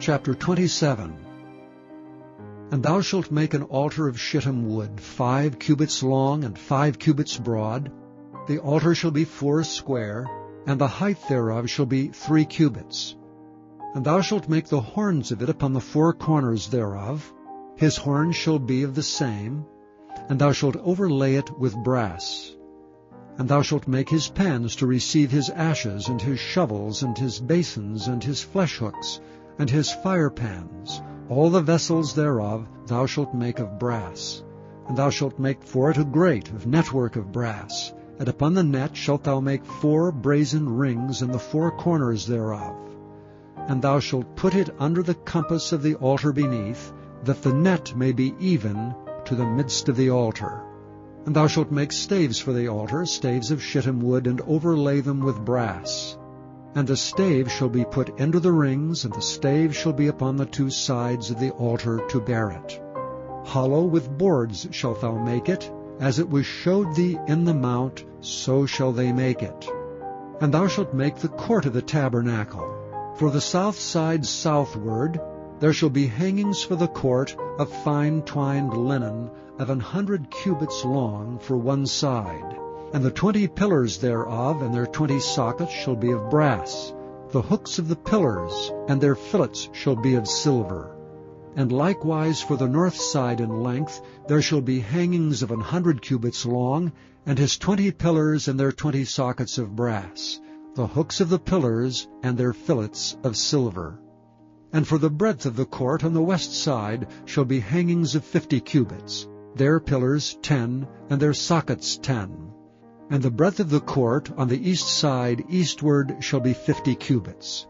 Chapter 27. And thou shalt make an altar of shittim wood, 5 cubits long and 5 cubits broad. The altar shall be 4 square, and the height thereof shall be 3 cubits. And thou shalt make the horns of it upon the 4 corners thereof. His horns shall be of the same, and thou shalt overlay it with brass. And thou shalt make his pans to receive his ashes, and his shovels, and his basins, and his flesh hooks, and his fire pans. All the vessels thereof thou shalt make of brass. And thou shalt make for it a grate of network of brass. And upon the net shalt thou make 4 brazen rings in the 4 corners thereof. And thou shalt put it under the compass of the altar beneath, that the net may be even to the midst of the altar. And thou shalt make staves for the altar, staves of shittim wood, and overlay them with brass. And the stave shall be put into the rings, and the stave shall be upon the 2 sides of the altar to bear it. Hollow with boards shalt thou make it, as it was showed thee in the mount, so shall they make it. And thou shalt make the court of the tabernacle. For the south side southward there shall be hangings for the court of fine twined linen of 100 cubits long for one side. And the 20 pillars thereof and their 20 sockets shall be of brass. The hooks of the pillars and their fillets shall be of silver. And likewise for the north side in length there shall be hangings of 100 cubits long, and his 20 pillars and their 20 sockets of brass. The hooks of the pillars and their fillets of silver. And for the breadth of the court on the west side shall be hangings of 50 cubits, their pillars 10, and their sockets 10. And the breadth of the court on the east side eastward shall be 50 cubits.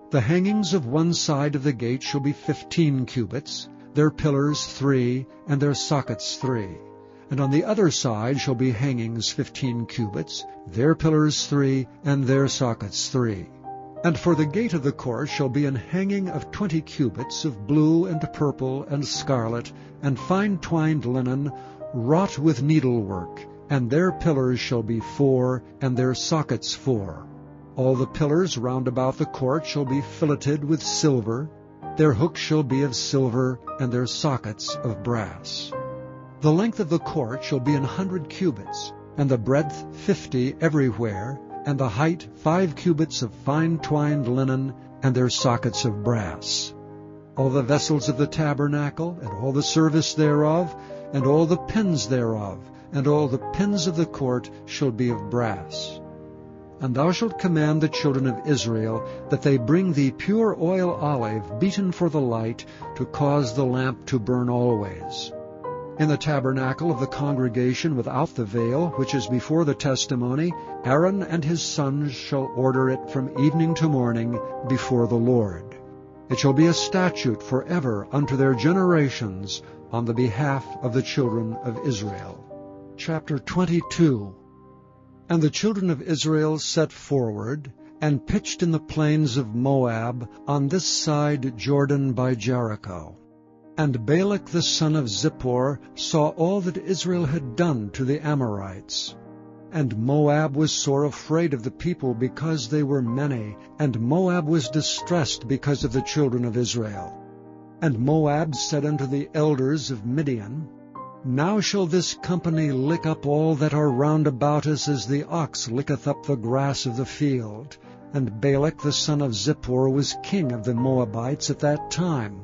The hangings of one side of the gate shall be 15 cubits, their pillars 3, and their sockets 3. And on the other side shall be hangings 15 cubits, their pillars 3, and their sockets 3. And for the gate of the court shall be an hanging of 20 cubits of blue and purple and scarlet, and fine twined linen, wrought with needlework, and their pillars shall be 4, and their sockets 4. All the pillars round about the court shall be filleted with silver, their hooks shall be of silver, and their sockets of brass. The length of the court shall be 100 cubits, and the breadth 50 everywhere, and the height 5 cubits of fine twined linen, and their sockets of brass. All the vessels of the tabernacle, and all the service thereof, and all the pins thereof, and all the pins of the court shall be of brass. And thou shalt command the children of Israel that they bring thee pure oil olive beaten for the light, to cause the lamp to burn always. In the tabernacle of the congregation without the veil, which is before the testimony, Aaron and his sons shall order it from evening to morning before the Lord. It shall be a statute forever unto their generations on the behalf of the children of Israel. Chapter 22. And the children of Israel set forward, and pitched in the plains of Moab, on this side Jordan by Jericho. And Balak the son of Zippor saw all that Israel had done to the Amorites. And Moab was sore afraid of the people, because they were many, and Moab was distressed because of the children of Israel. And Moab said unto the elders of Midian, Now shall this company lick up all that are round about us, as the ox licketh up the grass of the field. And Balak the son of Zippor was king of the Moabites at that time.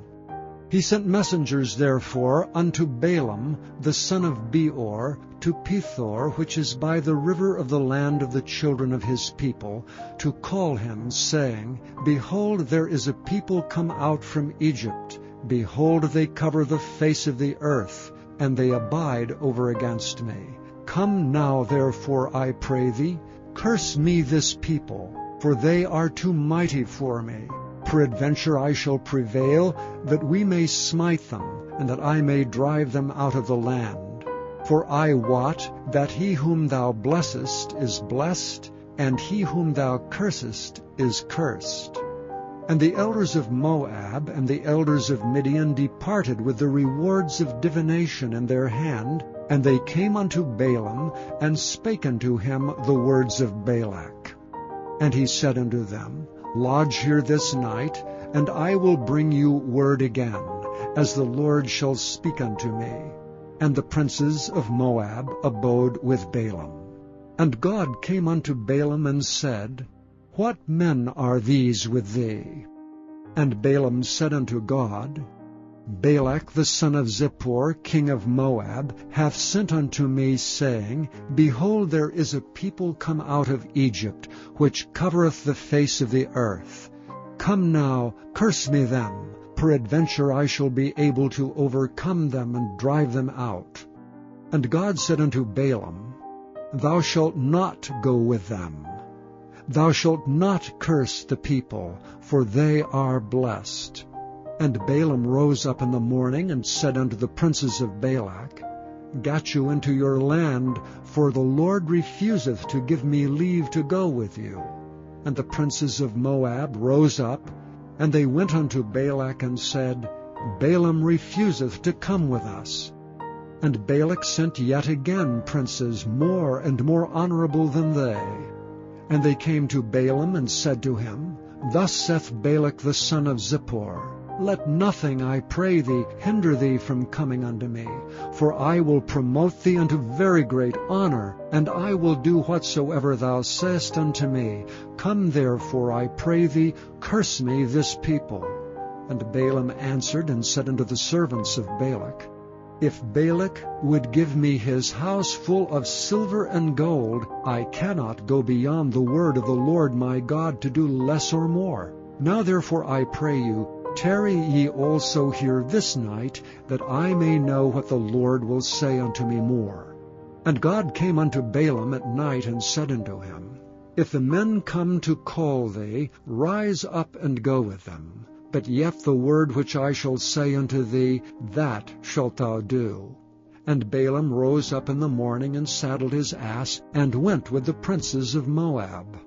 He sent messengers therefore unto Balaam the son of Beor, to Pethor, which is by the river of the land of the children of his people, to call him, saying, Behold, there is a people come out from Egypt. Behold, they cover the face of the earth, and they abide over against me. Come now, therefore, I pray thee, curse me this people, for they are too mighty for me. Peradventure I shall prevail, that we may smite them, and that I may drive them out of the land. For I wot that he whom thou blessest is blessed, and he whom thou cursest is cursed. And the elders of Moab and the elders of Midian departed with the rewards of divination in their hand, and they came unto Balaam, and spake unto him the words of Balak. And he said unto them, Lodge here this night, and I will bring you word again, as the Lord shall speak unto me. And the princes of Moab abode with Balaam. And God came unto Balaam and said, What men are these with thee? And Balaam said unto God, Balak the son of Zippor, king of Moab, hath sent unto me, saying, Behold, there is a people come out of Egypt, which covereth the face of the earth. Come now, curse me them. Peradventure I shall be able to overcome them and drive them out. And God said unto Balaam, Thou shalt not go with them. Thou shalt not curse the people, for they are blessed. And Balaam rose up in the morning, and said unto the princes of Balak, Get you into your land, for the Lord refuseth to give me leave to go with you. And the princes of Moab rose up, and they went unto Balak, and said, Balaam refuseth to come with us. And Balak sent yet again princes more and more honorable than they. And they came to Balaam, and said to him, Thus saith Balak the son of Zippor, Let nothing, I pray thee, hinder thee from coming unto me, for I will promote thee unto very great honor, and I will do whatsoever thou sayest unto me. Come therefore, I pray thee, curse me this people. And Balaam answered and said unto the servants of Balak, If Balak would give me his house full of silver and gold, I cannot go beyond the word of the Lord my God to do less or more. Now therefore I pray you, tarry ye also here this night, that I may know what the Lord will say unto me more. And God came unto Balaam at night, and said unto him, If the men come to call thee, rise up and go with them. But yet the word which I shall say unto thee, that shalt thou do. And Balaam rose up in the morning, and saddled his ass, and went with the princes of Moab.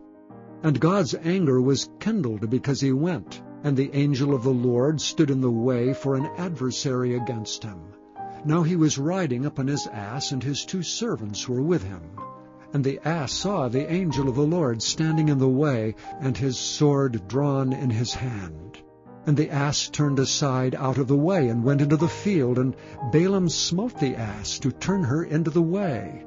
And God's anger was kindled because he went, and the angel of the Lord stood in the way for an adversary against him. Now he was riding upon his ass, and his 2 servants were with him. And the ass saw the angel of the Lord standing in the way, and his sword drawn in his hand. And the ass turned aside out of the way, and went into the field, and Balaam smote the ass to turn her into the way.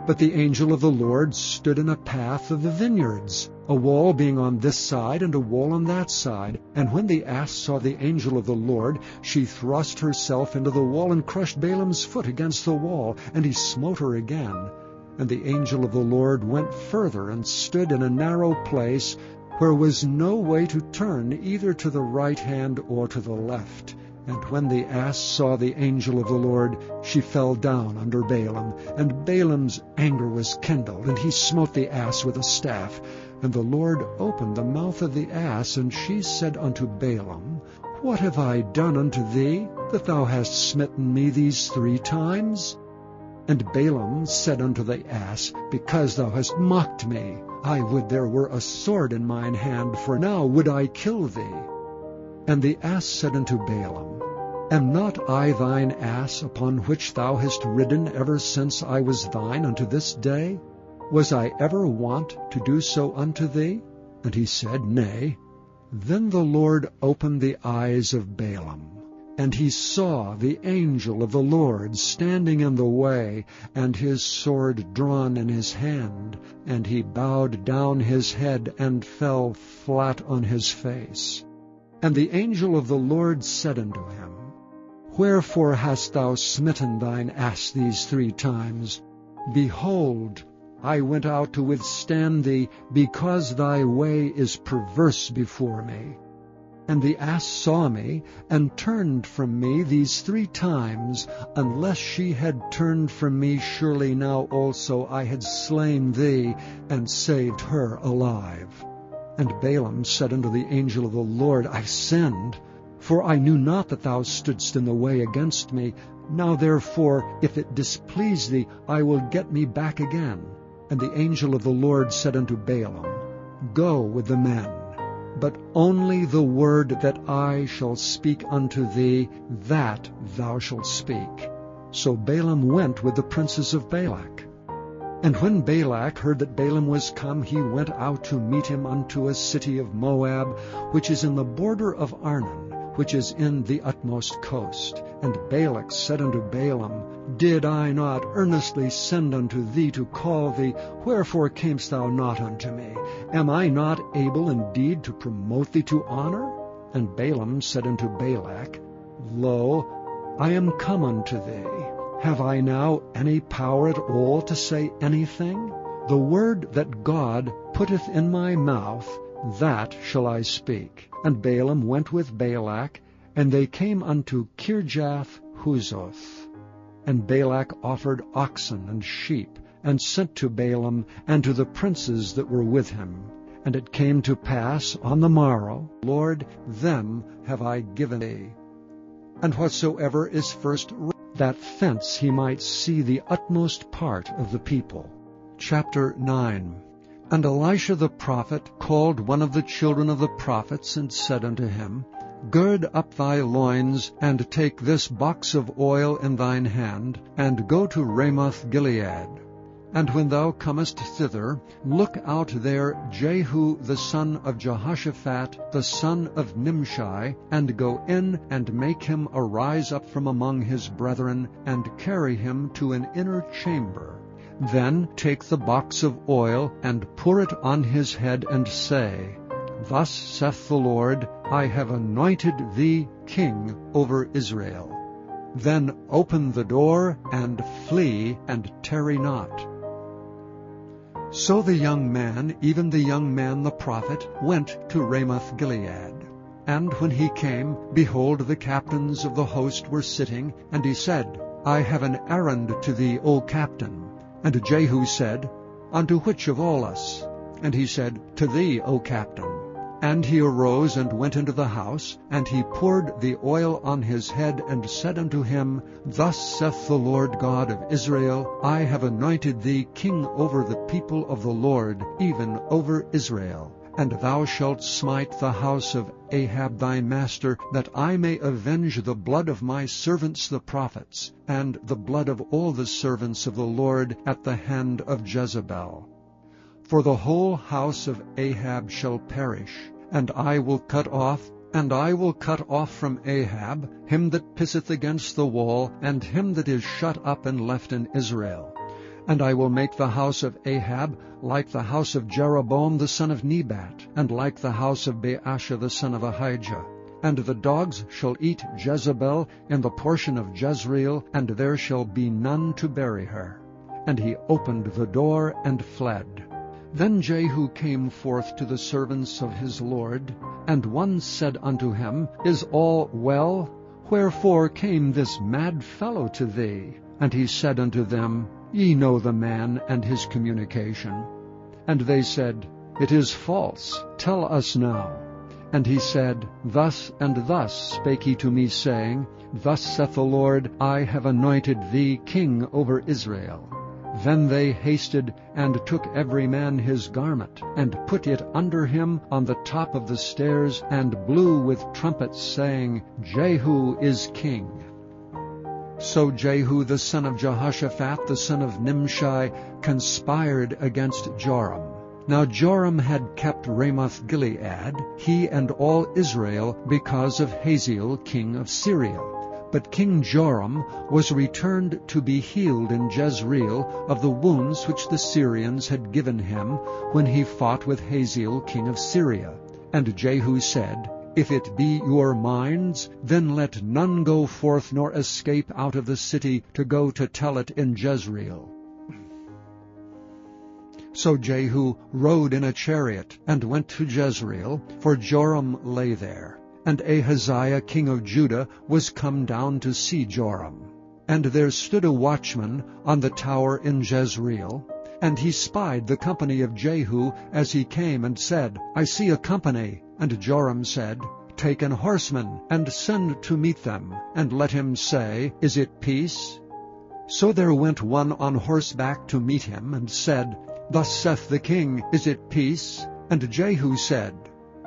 But the angel of the Lord stood in a path of the vineyards, a wall being on this side and a wall on that side. And when the ass saw the angel of the Lord, she thrust herself into the wall, and crushed Balaam's foot against the wall, and he smote her again. And the angel of the Lord went further, and stood in a narrow place, where was no way to turn either to the right hand or to the left. And when the ass saw the angel of the Lord, she fell down under Balaam. And Balaam's anger was kindled, and he smote the ass with a staff. And the Lord opened the mouth of the ass, and she said unto Balaam, What have I done unto thee, that thou hast smitten me these 3 times? And Balaam said unto the ass, Because thou hast mocked me, I would there were a sword in mine hand, for now would I kill thee. And the ass said unto Balaam, Am not I thine ass, upon which thou hast ridden ever since I was thine unto this day? Was I ever wont to do so unto thee? And he said, Nay. Then the Lord opened the eyes of Balaam, and he saw the angel of the Lord standing in the way, and his sword drawn in his hand. And he bowed down his head, and fell flat on his face. And the angel of the Lord said unto him, Wherefore hast thou smitten thine ass these 3 times? Behold, I went out to withstand thee, because thy way is perverse before me. And the ass saw me, and turned from me these 3 times. Unless she had turned from me, surely now also I had slain thee, and saved her alive. And Balaam said unto the angel of the Lord, I sinned, for I knew not that thou stoodst in the way against me. Now therefore, if it displease thee, I will get me back again. And the angel of the Lord said unto Balaam, Go with the men, but only the word that I shall speak unto thee, that thou shalt speak. So Balaam went with the princes of Balak. And when Balak heard that Balaam was come, he went out to meet him unto a city of Moab, which is in the border of Arnon, which is in the utmost coast. And Balak said unto Balaam, Did I not earnestly send unto thee to call thee? Wherefore camest thou not unto me? Am I not able indeed to promote thee to honor? And Balaam said unto Balak, Lo, I am come unto thee. Have I now any power at all to say anything? The word that God putteth in my mouth, that shall I speak. And Balaam went with Balak, and they came unto Kirjath-Huzoth. And Balak offered oxen and sheep, and sent to Balaam and to the princes that were with him. And it came to pass on the morrow, Lord, them have I given thee. And whatsoever is first, that thence he might see the utmost part of the people. Chapter 9. And Elisha the prophet called one of the children of the prophets, and said unto him, Gird up thy loins, and take this box of oil in thine hand, and go to Ramoth-Gilead. And when thou comest thither, look out there Jehu the son of Jehoshaphat, the son of Nimshi, and go in and make him arise up from among his brethren, and carry him to an inner chamber. Then take the box of oil, and pour it on his head, and say, Thus saith the Lord, I have anointed thee king over Israel. Then open the door, and flee, and tarry not. So the young man, even the young man the prophet, went to Ramoth-Gilead. And when he came, behold, the captains of the host were sitting, and he said, I have an errand to thee, O captain. And Jehu said, Unto which of all us? And he said, To thee, O captain. And he arose and went into the house, and he poured the oil on his head, and said unto him, Thus saith the Lord God of Israel, I have anointed thee king over the people of the Lord, even over Israel. And thou shalt smite the house of Ahab thy master, that I may avenge the blood of my servants the prophets, and the blood of all the servants of the Lord at the hand of Jezebel. For the whole house of Ahab shall perish, and I will cut off from Ahab him that pisseth against the wall, and him that is shut up and left in Israel. And I will make the house of Ahab like the house of Jeroboam the son of Nebat, and like the house of Baasha the son of Ahijah. And the dogs shall eat Jezebel in the portion of Jezreel, and there shall be none to bury her. And he opened the door and fled. Then Jehu came forth to the servants of his Lord, and one said unto him, Is all well? Wherefore came this mad fellow to thee? And he said unto them, Ye know the man and his communication. And they said, It is false. Tell us now. And he said, Thus and thus spake he to me, saying, Thus saith the Lord, I have anointed thee king over Israel. Then they hasted, and took every man his garment, and put it under him on the top of the stairs, and blew with trumpets, saying, Jehu is king. So Jehu the son of Jehoshaphat, the son of Nimshi, conspired against Joram. Now Joram had kept Ramoth-Gilead, he and all Israel, because of Hazael king of Syria. But King Joram was returned to be healed in Jezreel of the wounds which the Syrians had given him when he fought with Hazael king of Syria. And Jehu said, If it be your minds, then let none go forth nor escape out of the city to go to tell it in Jezreel. So Jehu rode in a chariot, and went to Jezreel, for Joram lay there. And Ahaziah king of Judah was come down to see Joram. And there stood a watchman on the tower in Jezreel, and he spied the company of Jehu as he came, and said, I see a company. And Joram said, Take an horseman, and send to meet them, and let him say, Is it peace? So there went one on horseback to meet him, and said, Thus saith the king, Is it peace? And Jehu said,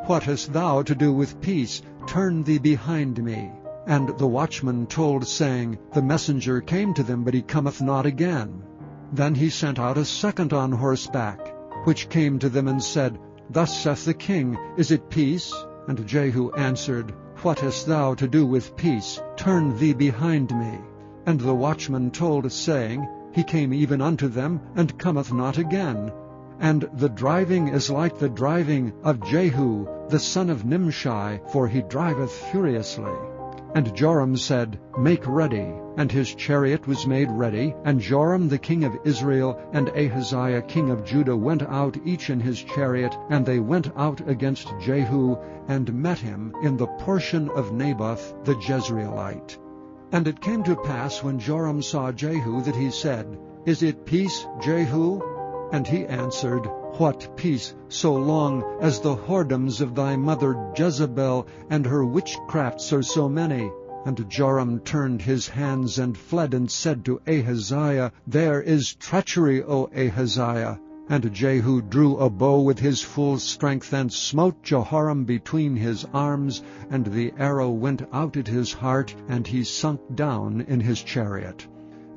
What hast thou to do with peace? Turn thee behind me. And the watchman told, saying, The messenger came to them, but he cometh not again. Then he sent out a second on horseback, which came to them and said, Thus saith the king, Is it peace? And Jehu answered, What hast thou to do with peace? Turn thee behind me. And the watchman told, saying, He came even unto them, and cometh not again. And the driving is like the driving of Jehu, the son of Nimshi, for he driveth furiously. And Joram said, Make ready. And his chariot was made ready. And Joram the king of Israel and Ahaziah king of Judah went out each in his chariot, and they went out against Jehu, and met him in the portion of Naboth the Jezreelite. And it came to pass, when Joram saw Jehu, that he said, Is it peace, Jehu? And he answered, What peace, so long as the whoredoms of thy mother Jezebel and her witchcrafts are so many? And Joram turned his hands and fled, and said to Ahaziah, There is treachery, O Ahaziah. And Jehu drew a bow with his full strength, and smote Jehoram between his arms, and the arrow went out at his heart, and he sunk down in his chariot.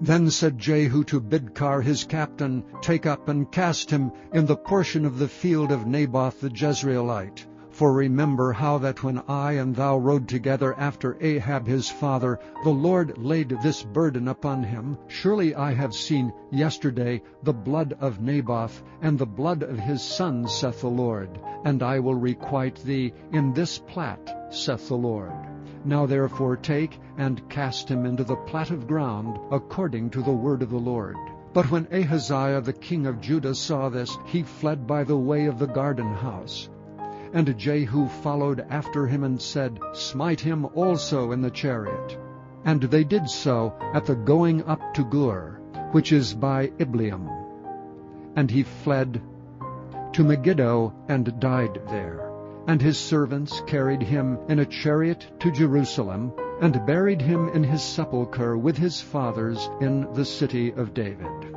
Then said Jehu to Bidkar his captain, Take up and cast him in the portion of the field of Naboth the Jezreelite. For remember how that when I and thou rode together after Ahab his father, the Lord laid this burden upon him. Surely I have seen yesterday the blood of Naboth, and the blood of his sons, saith the Lord. And I will requite thee in this plat, saith the Lord. Now therefore take and cast him into the plat of ground, according to the word of the Lord. But when Ahaziah the king of Judah saw this, he fled by the way of the garden house. And Jehu followed after him and said, Smite him also in the chariot. And they did so at the going up to Gur, which is by Ibleam. And he fled to Megiddo and died there. And his servants carried him in a chariot to Jerusalem, and buried him in his sepulchre with his fathers in the city of David.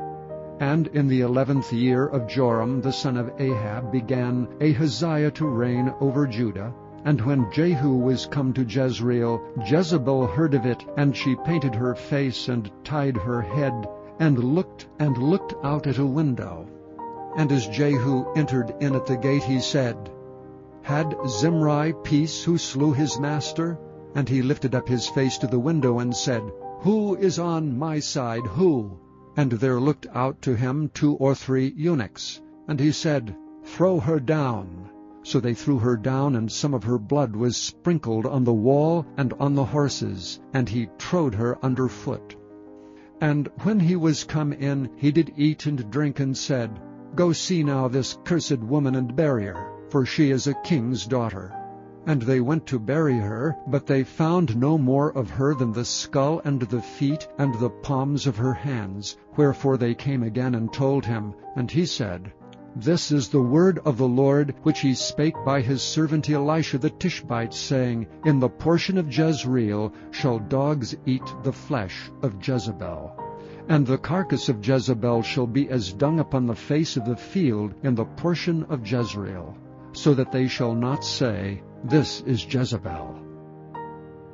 And in the 11th year of Joram the son of Ahab began Ahaziah to reign over Judah. And when Jehu was come to Jezreel, Jezebel heard of it, and she painted her face and tied her head, and looked out at a window. And as Jehu entered in at the gate, he said, Had Zimri peace who slew his master? And he lifted up his face to the window and said, Who is on my side, who? And there looked out to him 2 or 3 eunuchs. And he said, Throw her down. So they threw her down, and some of her blood was sprinkled on the wall and on the horses, and he trode her under foot. And when he was come in, he did eat and drink, and said, Go see now this cursed woman, and bury her, for she is a king's daughter. And they went to bury her, but they found no more of her than the skull and the feet and the palms of her hands. Wherefore they came again and told him. And he said, This is the word of the Lord, which he spake by his servant Elisha the Tishbite, saying, In the portion of Jezreel shall dogs eat the flesh of Jezebel. And the carcass of Jezebel shall be as dung upon the face of the field in the portion of Jezreel, so that they shall not say, This is Jezebel.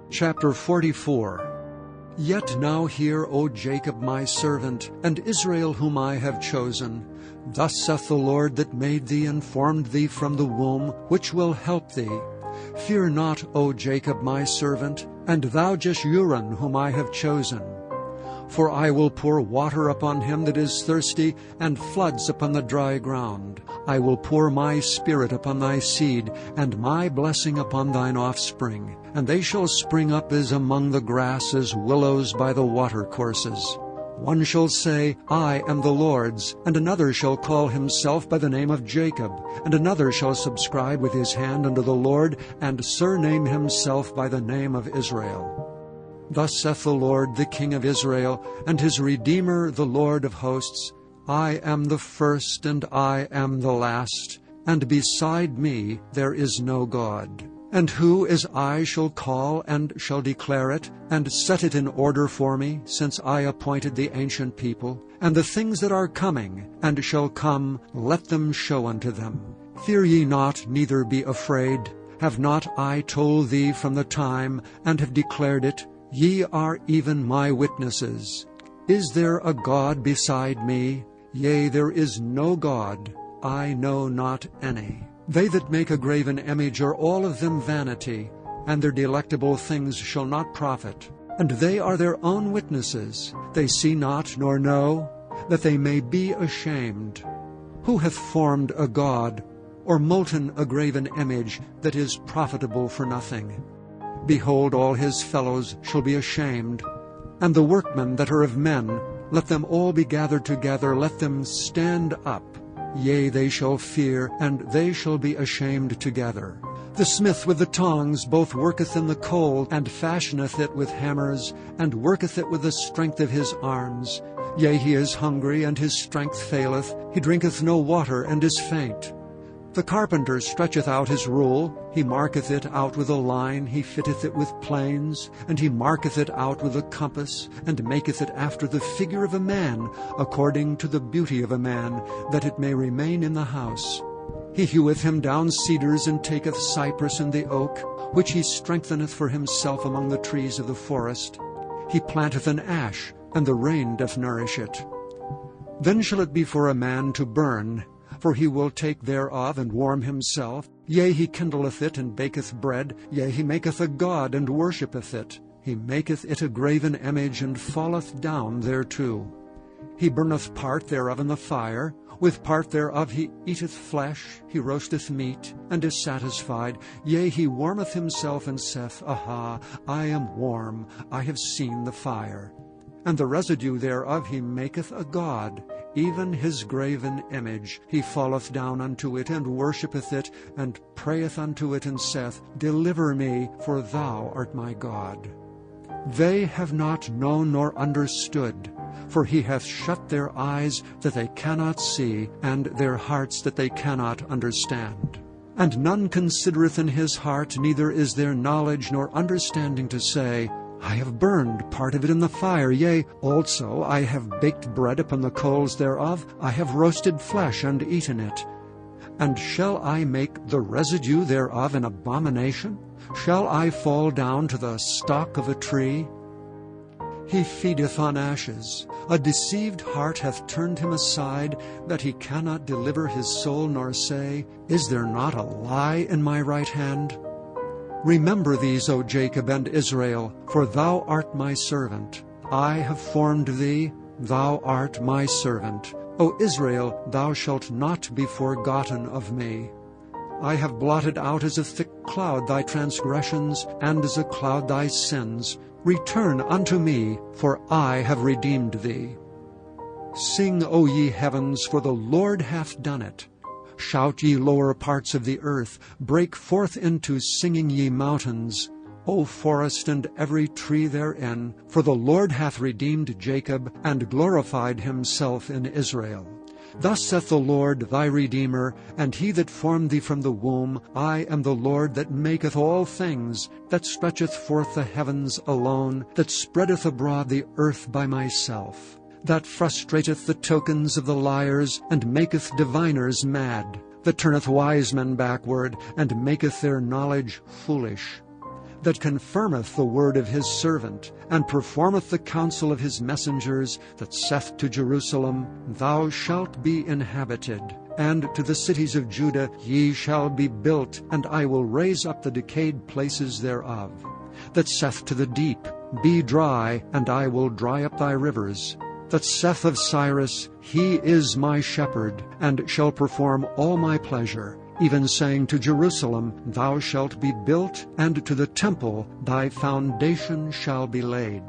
Chapter 44. Yet now hear, O Jacob my servant, and Israel whom I have chosen. Thus saith the Lord that made thee and formed thee from the womb, which will help thee. Fear not, O Jacob my servant, and thou Jeshurun whom I have chosen. For I will pour water upon him that is thirsty, and floods upon the dry ground. I will pour my spirit upon thy seed, and my blessing upon thine offspring. And they shall spring up as among the grass, as willows by the watercourses. One shall say, I am the Lord's, and another shall call himself by the name of Jacob, and another shall subscribe with his hand unto the Lord, and surname himself by the name of Israel. Thus saith the Lord, the King of Israel, and his Redeemer, the Lord of hosts, I am the first, and I am the last, and beside me there is no God. And who as I shall call, and shall declare it, and set it in order for me, since I appointed the ancient people, and the things that are coming, and shall come, let them show unto them. Fear ye not, neither be afraid. Have not I told thee from the time, and have declared it? Ye are even my witnesses. Is there a God beside me? Yea, there is no God, I know not any. They that make a graven image are all of them vanity, and their delectable things shall not profit. And they are their own witnesses. They see not nor know, that they may be ashamed. Who hath formed a god, or molten a graven image that is profitable for nothing? Behold, all his fellows shall be ashamed. And the workmen that are of men, let them all be gathered together, let them stand up. Yea, they shall fear, and they shall be ashamed together. The smith with the tongs both worketh in the coal, and fashioneth it with hammers, and worketh it with the strength of his arms. Yea, he is hungry, and his strength faileth. He drinketh no water, and is faint. The carpenter stretcheth out his rule. He marketh it out with a line. He fitteth it with planes. And he marketh it out with a compass, and maketh it after the figure of a man, according to the beauty of a man, that it may remain in the house. He heweth him down cedars, and taketh cypress and the oak, which he strengtheneth for himself among the trees of the forest. He planteth an ash, and the rain doth nourish it. Then shall it be for a man to burn, for he will take thereof and warm himself. Yea, he kindleth it, and baketh bread. Yea, he maketh a god, and worshippeth it. He maketh it a graven image, and falleth down thereto. He burneth part thereof in the fire. With part thereof he eateth flesh. He roasteth meat, and is satisfied. Yea, he warmeth himself, and saith, Aha, I am warm, I have seen the fire. And the residue thereof he maketh a god, even his graven image. He falleth down unto it, and worshippeth it, and prayeth unto it, and saith, Deliver me, for thou art my God. They have not known nor understood, for he hath shut their eyes that they cannot see, and their hearts that they cannot understand. And none considereth in his heart, neither is there knowledge nor understanding to say, I have burned part of it in the fire, yea, also I have baked bread upon the coals thereof, I have roasted flesh and eaten it. And shall I make the residue thereof an abomination? Shall I fall down to the stock of a tree? He feedeth on ashes. A deceived heart hath turned him aside, that he cannot deliver his soul, nor say, Is there not a lie in my right hand? Remember these, O Jacob and Israel, for thou art my servant. I have formed thee, thou art my servant. O Israel, thou shalt not be forgotten of me. I have blotted out as a thick cloud thy transgressions, and as a cloud thy sins. Return unto me, for I have redeemed thee. Sing, O ye heavens, for the Lord hath done it. Shout, ye lower parts of the earth, break forth into singing, ye mountains. O forest and every tree therein, for the Lord hath redeemed Jacob, and glorified himself in Israel. Thus saith the Lord thy Redeemer, and he that formed thee from the womb, I am the Lord that maketh all things, that stretcheth forth the heavens alone, that spreadeth abroad the earth by myself, that frustrateth the tokens of the liars, and maketh diviners mad, that turneth wise men backward, and maketh their knowledge foolish, that confirmeth the word of his servant, and performeth the counsel of his messengers, that saith to Jerusalem, Thou shalt be inhabited, and to the cities of Judah, Ye shall be built, and I will raise up the decayed places thereof, that saith to the deep, Be dry, and I will dry up thy rivers, that saith of Cyrus, He is my shepherd, and shall perform all my pleasure, even saying to Jerusalem, Thou shalt be built, and to the temple thy foundation shall be laid.